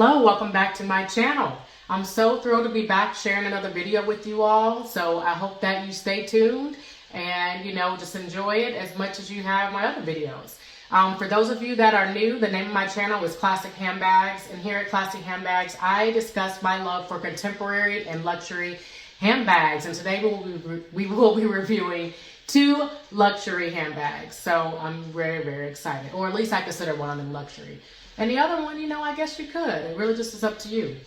Hello, welcome back to my channel. I'm so thrilled to be back sharing another video with you all. So I hope that you stay tuned and, just enjoy it as much as you have my other videos. For those of you that are new, the name of my channel is Classic Handbags. And here at Classic Handbags, I discuss my love for contemporary and luxury handbags. And today we will be reviewing 2 luxury handbags. So I'm very, very excited. Or at least I consider one of them luxury. And the other one, I guess you could. It really just is up to you.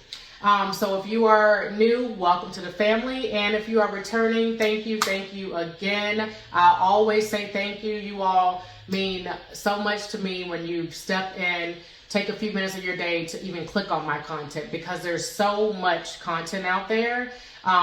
So if you are new, welcome to the family. And if you are returning, thank you again. I always say thank you. You all mean so much to me when you step in, take a few minutes of your day to even click on my content, because there's so much content out there,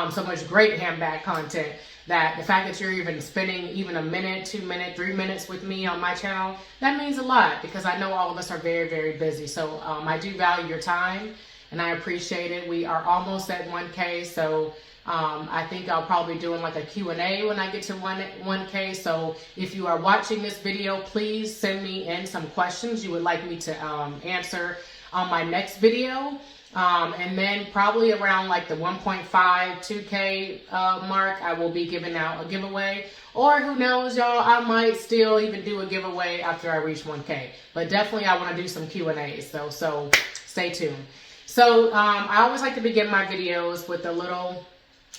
so much great handbag content, that the fact that you're even spending even a minute, 2 minutes, 3 minutes with me on my channel, that means a lot, because I know all of us are very, very busy. So I do value your time and I appreciate it. We are almost at 1K, so I think I'll probably be doing like a Q&A when I get to 1K. So if you are watching this video, please send me in some questions you would like me to answer on my next video. And then probably around like the 1.5, 2K mark, I will be giving out a giveaway. Or who knows, y'all, I might still even do a giveaway after I reach 1K. But definitely I want to do some Q&As, so stay tuned. So I always like to begin my videos with a little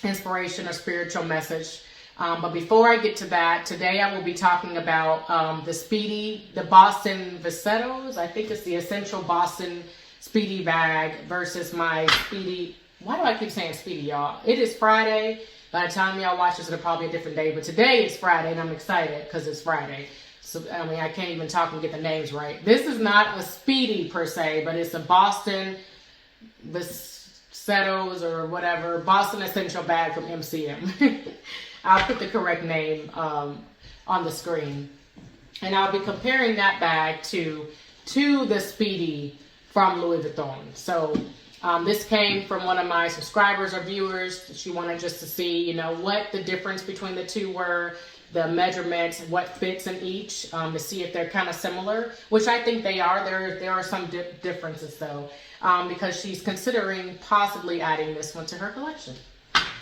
inspiration or spiritual message. But before I get to that, today I will be talking about the Speedy, the Boston Vasettos. I think it's the Essential Boston Speedy bag versus my Speedy. Why do I keep saying Speedy, y'all? It is Friday. By the time y'all watch this, it'll probably be a different day. But today is Friday, and I'm excited because it's Friday. So, I can't even talk and get the names right. This is not a Speedy per se, but it's a Boston Vasettos or whatever. Boston Essential bag from MCM. I'll put the correct name on the screen. And I'll be comparing that bag to the Speedy from Louis Vuitton. So this came from one of my subscribers or viewers. She wanted just to see, what the difference between the two were, the measurements, what fits in each, to see if they're kind of similar, which I think they are. There are some differences though, because she's considering possibly adding this one to her collection.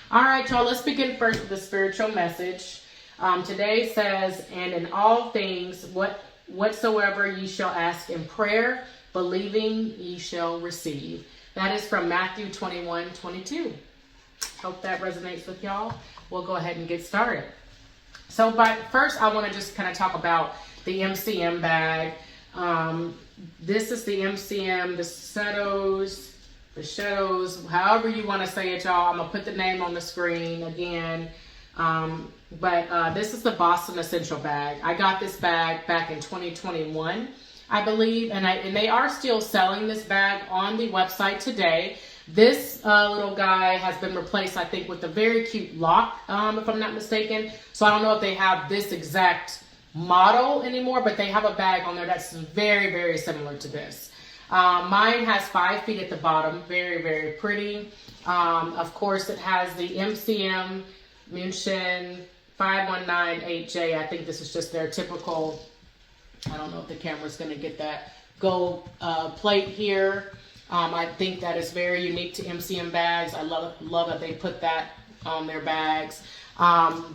All right, y'all, let's begin first with the spiritual message. Today says, and in all things, whatsoever ye shall ask in prayer, believing ye shall receive. That is from Matthew 21:22. Hope that resonates with y'all. We'll go ahead and get started. So first I want to just kind of talk about the MCM bag. This is the MCM, the Vasettos, however you want to say it, y'all. I'm going to put the name on the screen again. But this is the Boston Essential bag. I got this bag back in 2021. I believe, and they are still selling this bag on the website today. This little guy has been replaced, I think, with a very cute lock, if I'm not mistaken. So I don't know if they have this exact model anymore, but they have a bag on there that's very, very similar to this. Mine has 5 feet at the bottom, very, very pretty. Of course, it has the MCM München 5198J. I think this is just their typical. I don't know if the camera's going to get that gold plate here. I think that is very unique to MCM bags. I love that they put that on their bags.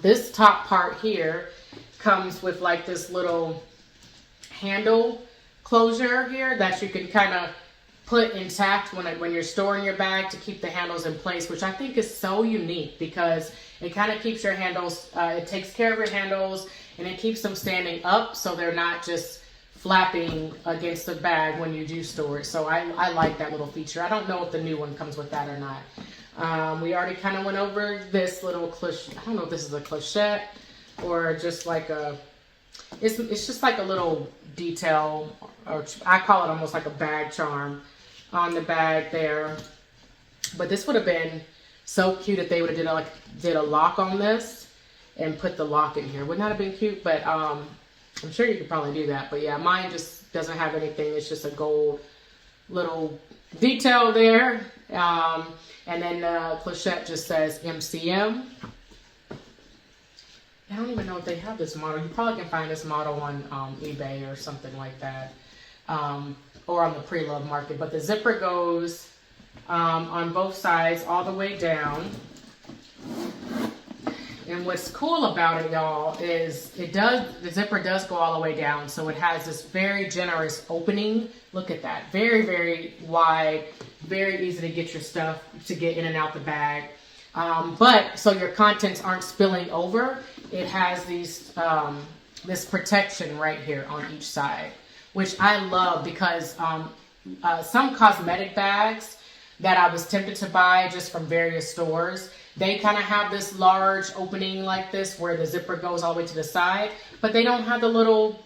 This top part here comes with like this little handle closure here that you can kind of put intact when you're storing your bag to keep the handles in place, which I think is so unique because it kind of keeps your handles, it takes care of your handles, and it keeps them standing up so they're not just flapping against the bag when you do store it. So I like that little feature. I don't know if the new one comes with that or not. We already kind of went over this little cloche. I don't know if this is a clochette or just like it's just like a little detail, or I call it almost like a bag charm on the bag there. But this would have been so cute if they would have did a lock on this and put the lock in here. Wouldn't that have been cute? But I'm sure you could probably do that. But yeah, mine just doesn't have anything. It's just a gold little detail there. And then the clochette just says MCM. I don't even know if they have this model. You probably can find this model on eBay or something like that. or on the pre-loved market. But the zipper goes on both sides all the way down. And what's cool about it, y'all, is the zipper does go all the way down. So it has this very generous opening. Look at that. Very, very wide. Very easy to get your stuff to get in and out the bag. But so your contents aren't spilling over. It has these this protection right here on each side, which I love because some cosmetic bags that I was tempted to buy just from various stores, they kind of have this large opening like this where the zipper goes all the way to the side, but they don't have the little,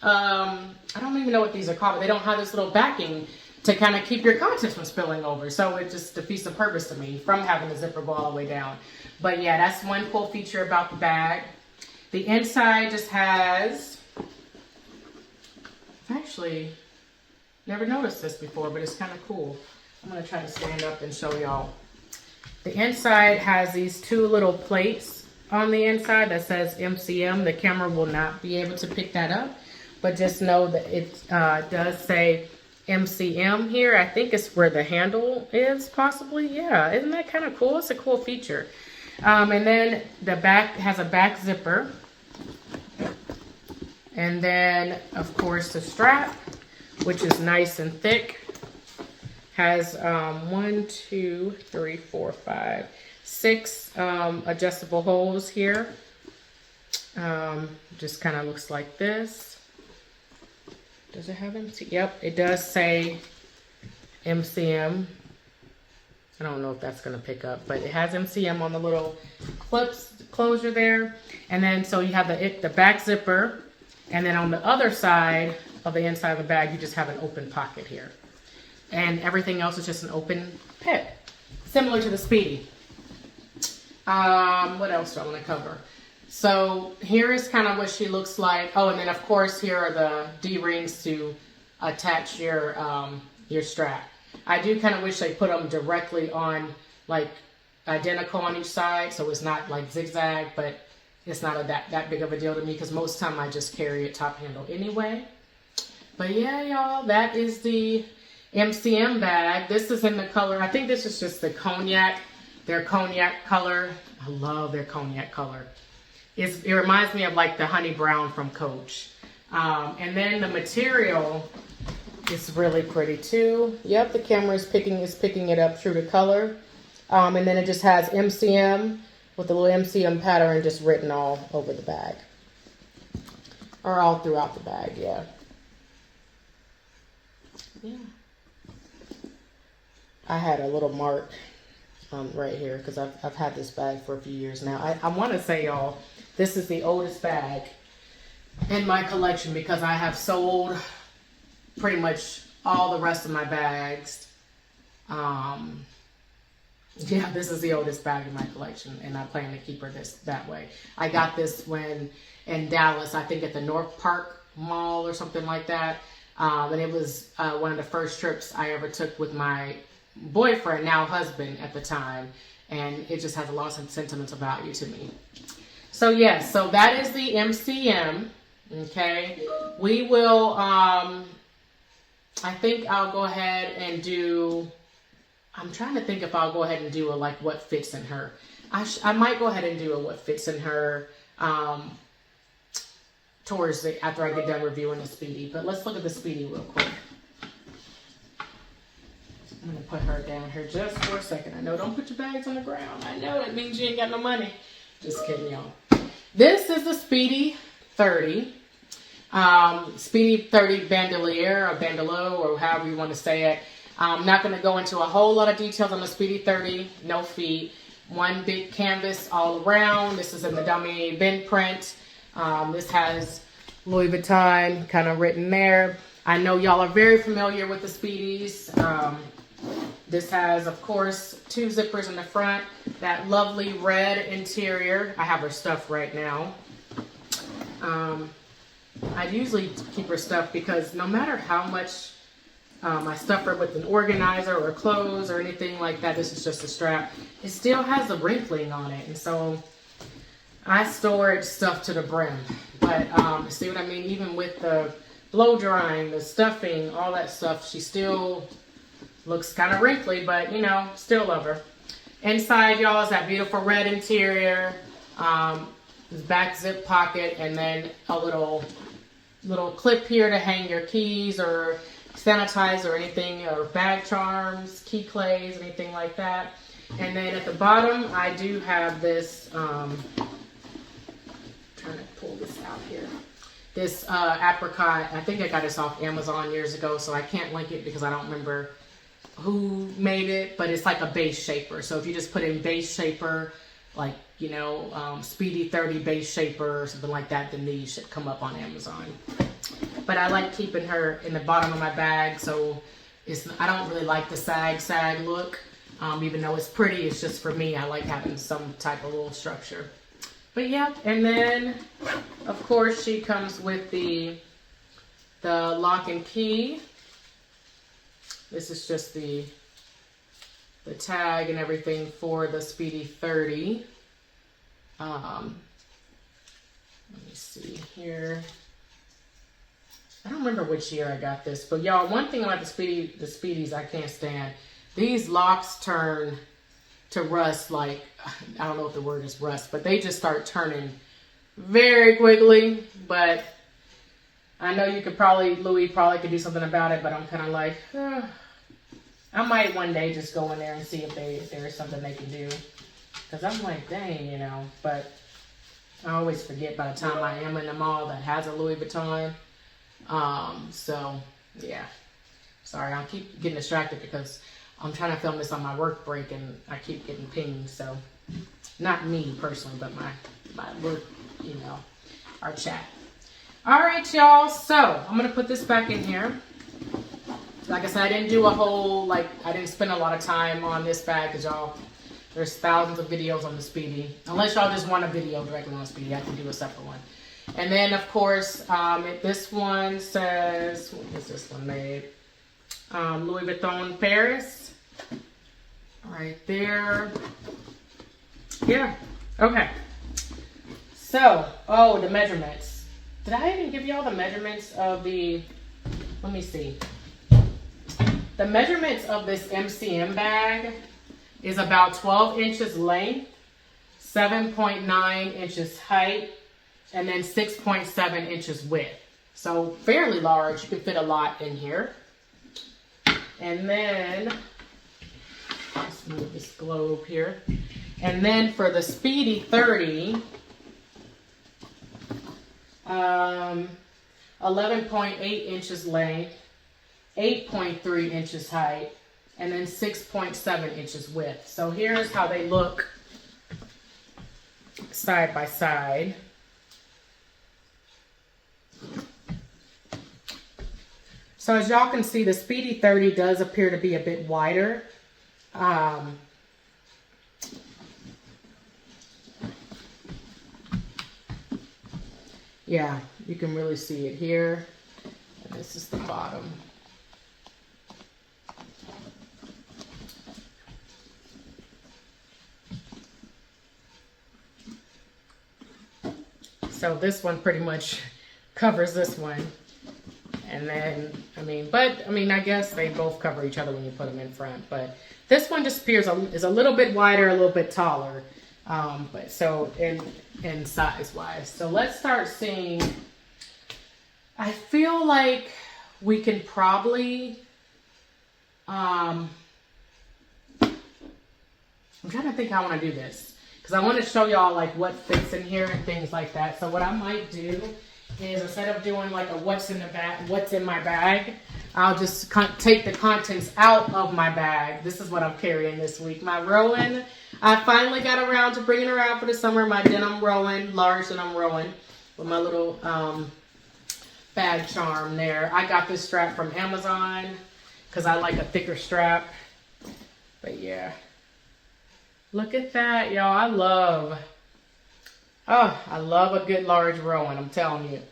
I don't even know what these are called, but they don't have this little backing to kind of keep your contents from spilling over. So it just defeats the purpose to me from having the zipper go all the way down. But yeah, that's one cool feature about the bag. The inside just has, I've actually never noticed this before, but it's kind of cool. I'm going to try to stand up and show y'all. The inside has these two little plates on the inside that says MCM. The camera will not be able to pick that up, but just know that it does say MCM here. I think it's where the handle is, possibly. Yeah, isn't that kind of cool? It's a cool feature. And then the back has a back zipper. And then, of course, the strap, which is nice and thick. Has 6 adjustable holes here. Just kind of looks like this. Does it have MCM? Yep, it does say MCM. I don't know if that's going to pick up, but it has MCM on the little clips closure there. And then so you have the back zipper, and then on the other side of the inside of the bag, you just have an open pocket here. And everything else is just an open pip, similar to the Speedy. What else do I want to cover? So here is kind of what she looks like. Oh, and then of course here are the D-rings to attach your strap. I do kind of wish they put them directly on, like identical on each side, so it's not like zigzag, but it's not that big of a deal to me because most of the time I just carry it top handle anyway. But yeah, y'all, that is the MCM bag. This is in the color, I think this is just the cognac, their cognac color. I love their cognac color. It reminds me of like the honey brown from Coach. And then the material is really pretty too. Yep, the camera is picking it up through the color. And then it just has MCM with the little MCM pattern just written all over the bag. Or all throughout the bag, yeah. Yeah. I had a little mark right here because I've had this bag for a few years now. I want to say, y'all, this is the oldest bag in my collection because I have sold pretty much all the rest of my bags. Yeah, this is the oldest bag in my collection, and I plan to keep her that way. I got this when in Dallas, I think at the North Park Mall or something like that. And it was one of the first trips I ever took with my boyfriend, now husband at the time, and it just has a lot of sentimental value to me. So yes, so that is the MCM. Okay, we will I think I'll go ahead and do, I'm trying to think if I'll go ahead and do a like what fits in her. I might go ahead and do a what fits in her after I get done reviewing the Speedy. But let's look at the Speedy real quick. I'm going to put her down here just for a second. I know, don't put your bags on the ground. I know, it means you ain't got no money. Just kidding, y'all. This is the Speedy 30. Speedy 30 bandolier or bandolo or however you want to say it. I'm not going to go into a whole lot of details on the Speedy 30. No feet. One big canvas all around. This is in the dummy bin print. This has Louis Vuitton kind of written there. I know y'all are very familiar with the Speedies. This has, of course, 2 zippers in the front. That lovely red interior. I have her stuff right now. I usually keep her stuff because no matter how much I stuff her with an organizer or clothes or anything like that, this is just a strap, it still has a wrinkling on it. And so I store stuff to the brim. But see what I mean? Even with the blow drying, the stuffing, all that stuff. She still looks kind of wrinkly, but you know, still love her. Inside, y'all, is that beautiful red interior, this back zip pocket, and then a little clip here to hang your keys or sanitize or anything, or bag charms, key clays, anything like that. And then at the bottom, I do have this, trying to pull this out here. This apricot, I think I got this off Amazon years ago, so I can't link it because I don't remember who made it, but it's like a base shaper. So if you just put in base shaper, like, you know, Speedy 30 base shaper or something like that, then these should come up on Amazon. But I like keeping her in the bottom of my bag, so I don't really like the sag look. Even though it's pretty, it's just for me, I like having some type of little structure. But yeah, and then of course she comes with the lock and key. This is just the tag and everything for the Speedy 30. Let me see here. I don't remember which year I got this, but y'all, one thing about the Speedies I can't stand. These locks turn to rust, like, I don't know if the word is rust, but they just start turning very quickly. But I know you could Louis probably could do something about it, but I'm kind of like, I might one day just go in there and see if there's something they can do. Because I'm like, dang, you know, but I always forget by the time I am in the mall that has a Louis Vuitton. So, yeah. Sorry, I'll keep getting distracted because I'm trying to film this on my work break and I keep getting pinged. So, not me personally, but my work, you know, our chat. All right, y'all. So, I'm going to put this back in here. Like I said, I didn't do a whole, I didn't spend a lot of time on this bag because y'all, there's thousands of videos on the Speedy. Unless y'all just want a video directly on Speedy, I can do a separate one. And then, of course, this one says, when was this one made? Louis Vuitton Paris. Right there. Yeah. Okay. So, oh, the measurements. Did I even give y'all the measurements of the, let me see. The measurements of this MCM bag is about 12 inches length, 7.9 inches height, and then 6.7 inches width. So fairly large. You can fit a lot in here. And then, let's move this globe here. And then for the Speedy 30, 11.8 inches length, 8.3 inches height, and then 6.7 inches width. So here's how they look side by side. So as y'all can see, the Speedy 30 does appear to be a bit wider. Yeah, you can really see it here. And this is the bottom. So this one pretty much covers this one. And then, I guess they both cover each other when you put them in front. But this one just appears is a little bit wider, a little bit taller. But so in size wise. So let's start seeing. I feel like we can probably, I'm trying to think how I want to do this. Because I want to show y'all like what fits in here and things like that. So what I might do is instead of doing like a what's in my bag, I'll just take the contents out of my bag. This is what I'm carrying this week. My Rowan. I finally got around to bringing her out for the summer. My denim Rowan, large denim Rowan, with my little bag charm there. I got this strap from Amazon because I like a thicker strap. But yeah. Look at that, y'all. I love a good large Rowan, I'm telling you.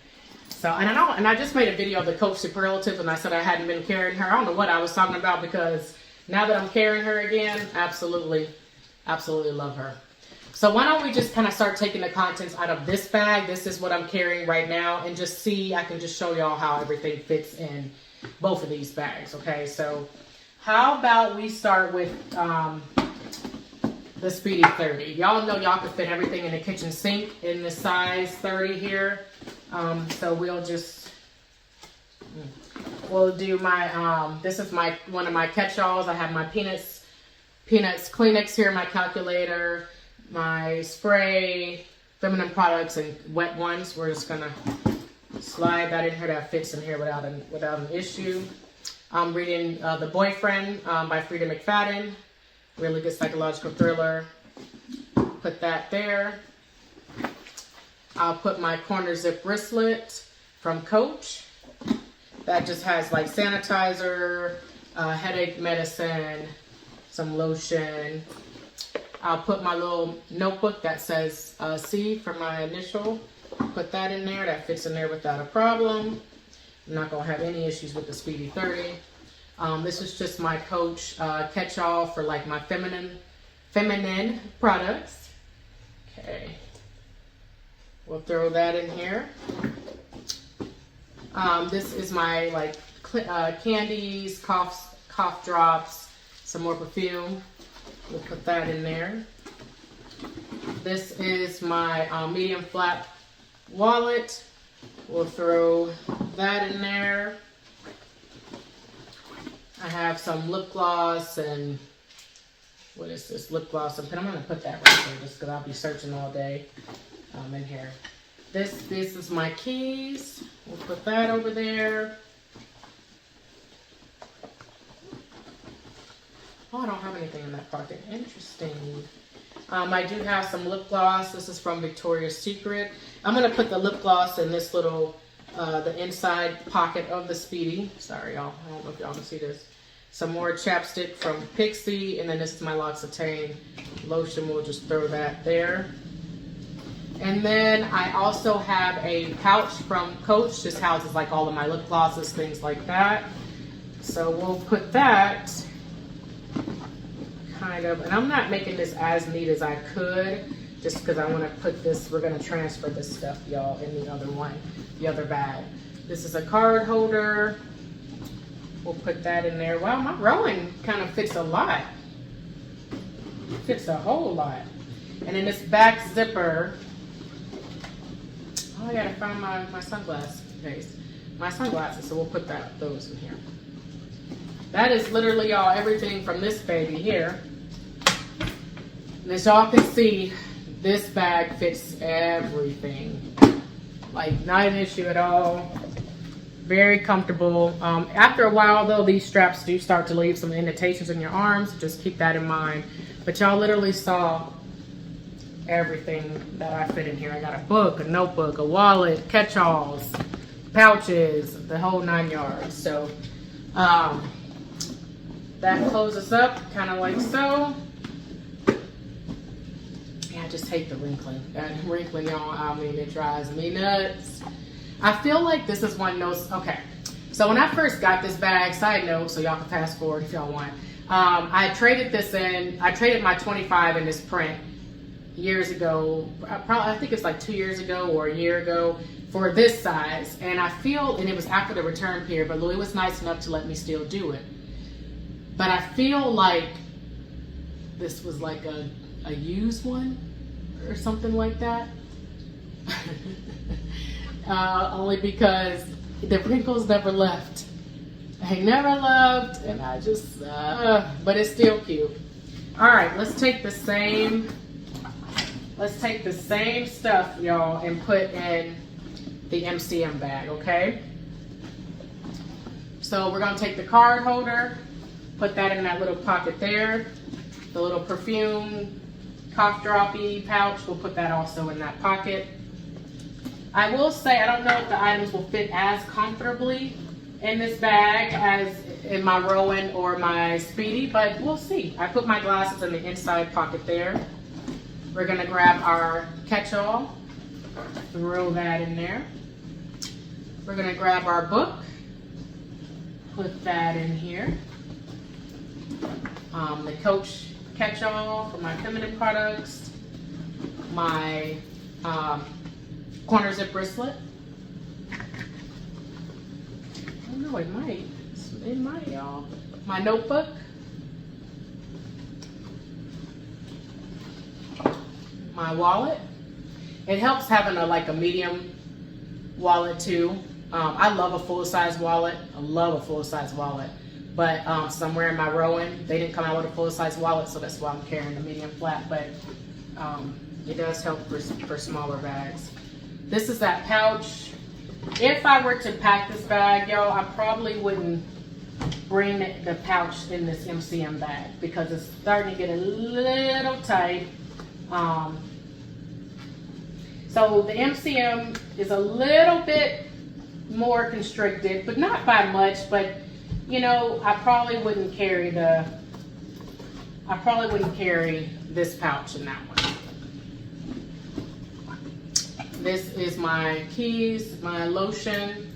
So, and I just made a video of the Coach Superlative, and I said I hadn't been carrying her. I don't know what I was talking about, because now that I'm carrying her again, absolutely love her. So why don't we just kind of start taking the contents out of this bag. This is what I'm carrying right now, and just see, I can just show y'all how everything fits in both of these bags, okay? So how about we start with the Speedy 30. Y'all know y'all can fit everything in the kitchen sink in the size 30 here. So we'll do my, this is one of my catch-alls. I have my Peanuts Kleenex here, my calculator, my spray, feminine products, and wet ones. We're just gonna slide that in here. That fits in here without an issue. I'm reading The Boyfriend by Frida McFadden. Really good psychological thriller. Put that there. I'll put my corner zip wristlet from Coach. That just has like sanitizer, headache medicine, some lotion. I'll put my little notebook that says C for my initial. Put that in there. That fits in there without a problem. I'm not going to have any issues with the Speedy 30. This is just my Coach catch-all for like my feminine products. Okay. We'll throw that in here. This is my like candies, cough drops, some more perfume. We'll put that in there. This is my medium flap wallet. We'll throw that in there. I have some lip gloss and what is this? Lip gloss and pen. I'm going to put that right there just because I'll be searching all day in here. This is my keys. We'll put that over there. Oh, I don't have anything in that pocket. Interesting. I do have some lip gloss. This is from Victoria's Secret. I'm going to put the lip gloss in this little, the inside pocket of the Speedy. Sorry, y'all. I don't know if y'all can see this. Some more chapstick from Pixie. And then this is my L'Occitane lotion. We'll just throw that there. And then I also have a pouch from Coach. This houses like all of my lip glosses, things like that. So we'll put that kind of, and I'm not making this as neat as I could, just because I want to put this, we're going to transfer this stuff, y'all, in the other one, the other bag. This is a card holder. We'll put that in there. Wow, my Rowan kind of fits a lot. Fits a whole lot. And then this back zipper. Oh, I gotta find my sunglass case. My sunglasses, so we'll put those in here. That is literally, y'all, everything from this baby here. And as y'all can see, this bag fits everything. Like, not an issue at all. Very comfortable. After a while, though, these straps do start to leave some indentations in your arms. Just keep that in mind. But y'all literally saw everything that I fit in here. I got a book, a notebook, a wallet, catch-alls, pouches, the whole 9 yards. So that closes up kind of like so. Yeah, I just hate the wrinkling. That wrinkling, y'all, I mean, it drives me nuts. I feel like this is one knows. Okay, so when I first got this bag, side note, so y'all can fast forward if y'all want. I traded this in. I traded my 25 in this print years ago. I think it's like 2 years ago or a year ago for this size. And I feel, and it was after the return period, but Louis was nice enough to let me still do it. But I feel like this was like a used one or something like that. Only because the wrinkles never left. They never left, and I just, but it's still cute. All right, let's take the same stuff, y'all, and put in the MCM bag, okay? So we're gonna take the card holder, put that in that little pocket there. The little perfume, cough droppy pouch, we'll put that also in that pocket. I will say, I don't know if the items will fit as comfortably in this bag as in my Rowan or my Speedy, but we'll see. I put my glasses in the inside pocket there. We're gonna grab our catch-all, throw that in there. We're gonna grab our book, put that in here. The Coach catch-all for my feminine products. my corner zip bracelet. I don't know, it might, y'all. My notebook. My wallet. It helps having a medium wallet too. I love a full-size wallet. I love a full-size wallet. But somewhere in my Rowan, they didn't come out with a full-size wallet, so that's why I'm carrying the medium flat. But it does help for smaller bags. This is that pouch. If I were to pack this bag, y'all, I probably wouldn't bring the pouch in this MCM bag because it's starting to get a little tight. So the MCM is a little bit more constricted, but not by much. But you know, I probably wouldn't carry this pouch in that one. This is my keys, my lotion,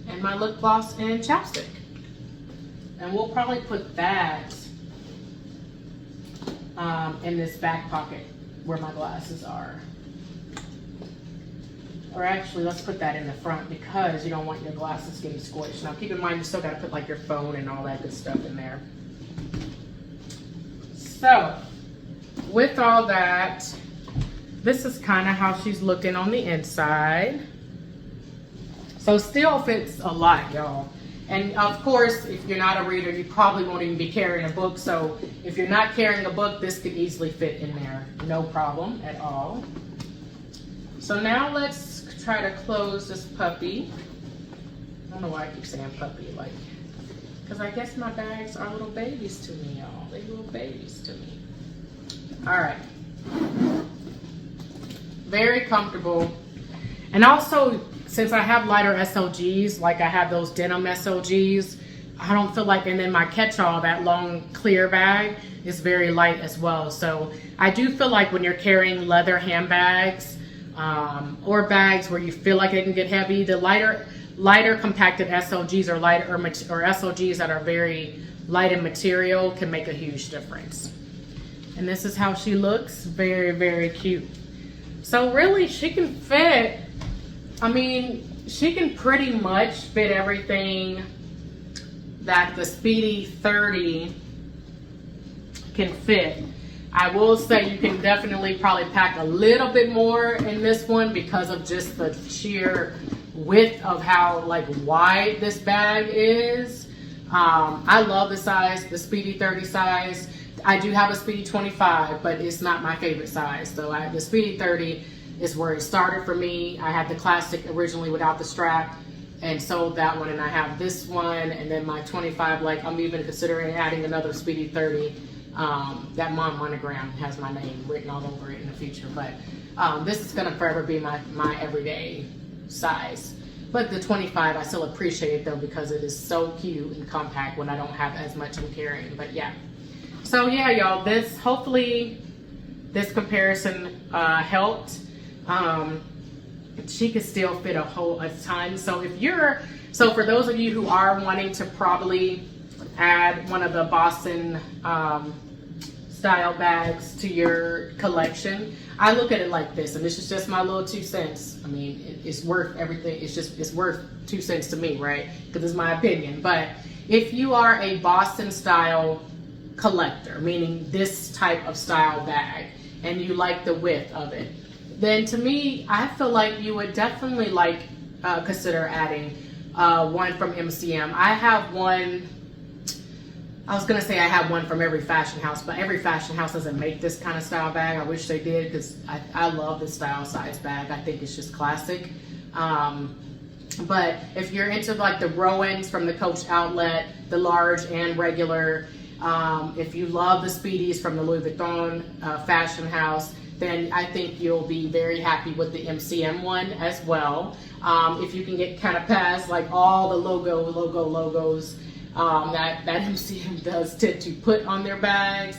and my lip gloss and chapstick. And we'll probably put that in this back pocket where my glasses are. Or actually, let's put that in the front because you don't want your glasses getting squished. Now keep in mind, you still gotta put your phone and all that good stuff in there. So, with all that, this is kind of how she's looking on the inside. So still fits a lot, y'all. And of course, if you're not a reader, you probably won't even be carrying a book. So if you're not carrying a book, this could easily fit in there. No problem at all. So now let's try to close this puppy. I don't know why I keep saying puppy, because I guess my bags are little babies to me, y'all. They're little babies to me. All right. Very comfortable. And also, since I have lighter SLGs, I have those denim SLGs, I don't feel and then my catch-all, that long clear bag, is very light as well. So I do feel when you're carrying leather handbags, or bags where you feel like it can get heavy, the lighter compacted SLGs or SLGs that are very light in material can make a huge difference. And this is how she looks. Very, very cute. So really, she can fit, she can pretty much fit everything that the Speedy 30 can fit. I will say you can definitely probably pack a little bit more in this one because of just the sheer width of how wide this bag is. I love the size, the Speedy 30 size. I do have a Speedy 25, but it's not my favorite size. So the Speedy 30 is where it started for me. I had the classic originally without the strap and sold that one, and I have this one, and then my 25, I'm even considering adding another Speedy 30. That monogram has my name written all over it in the future, but this is gonna forever be my everyday size. But the 25, I still appreciate it though because it is so cute and compact when I don't have as much I'm carrying. But yeah, so yeah, y'all, hopefully this comparison helped. She could still fit a ton. So for those of you who are wanting to probably add one of the Boston style bags to your collection, I look at it like this, and this is just my little 2 cents. It's worth everything. It's worth 2 cents to me, right? Because it's my opinion. But if you are a Boston style collector, meaning this type of style bag, and you like the width of it, then to me, I feel like you would definitely consider adding one from MCM. I have one. I was gonna say I have one from every fashion house, but every fashion house doesn't make this kind of style bag. I wish they did because I love this style size bag. I think it's just classic. But if you're into the Rowans from the Coach outlet, the large and regular, if you love the Speedies from the Louis Vuitton fashion house, then I think you'll be very happy with the MCM one as well. If you can get kind of past all the logos that MCM does tend to put on their bags,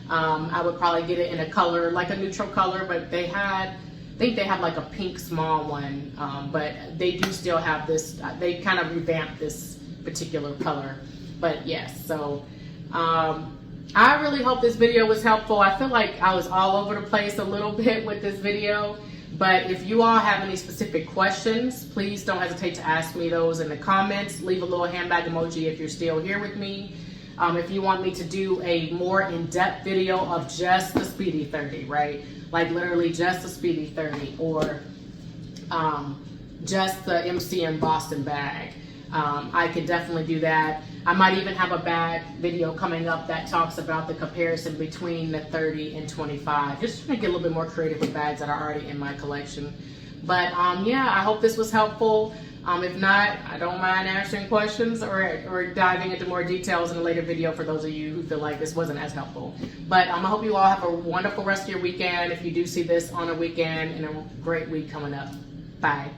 I would probably get it in a color, a neutral color, but I think they have a pink small one, but they do still have this, they kind of revamped this particular color. But yes, so I really hope this video was helpful. I feel like I was all over the place a little bit with this video, but if you all have any specific questions, please don't hesitate to ask me those in the comments. Leave a little handbag emoji if you're still here with me. If you want me to do a more in-depth video of just the Speedy 30, right? Like literally just the Speedy 30, or just the MCM Boston bag, I could definitely do that. I might even have a bag video coming up that talks about the comparison between the 30 and 25. Just trying to get a little bit more creative with bags that are already in my collection. But yeah, I hope this was helpful. If not, I don't mind answering questions or diving into more details in a later video for those of you who feel like this wasn't as helpful. But I hope you all have a wonderful rest of your weekend if you do see this on a weekend, and a great week coming up. Bye.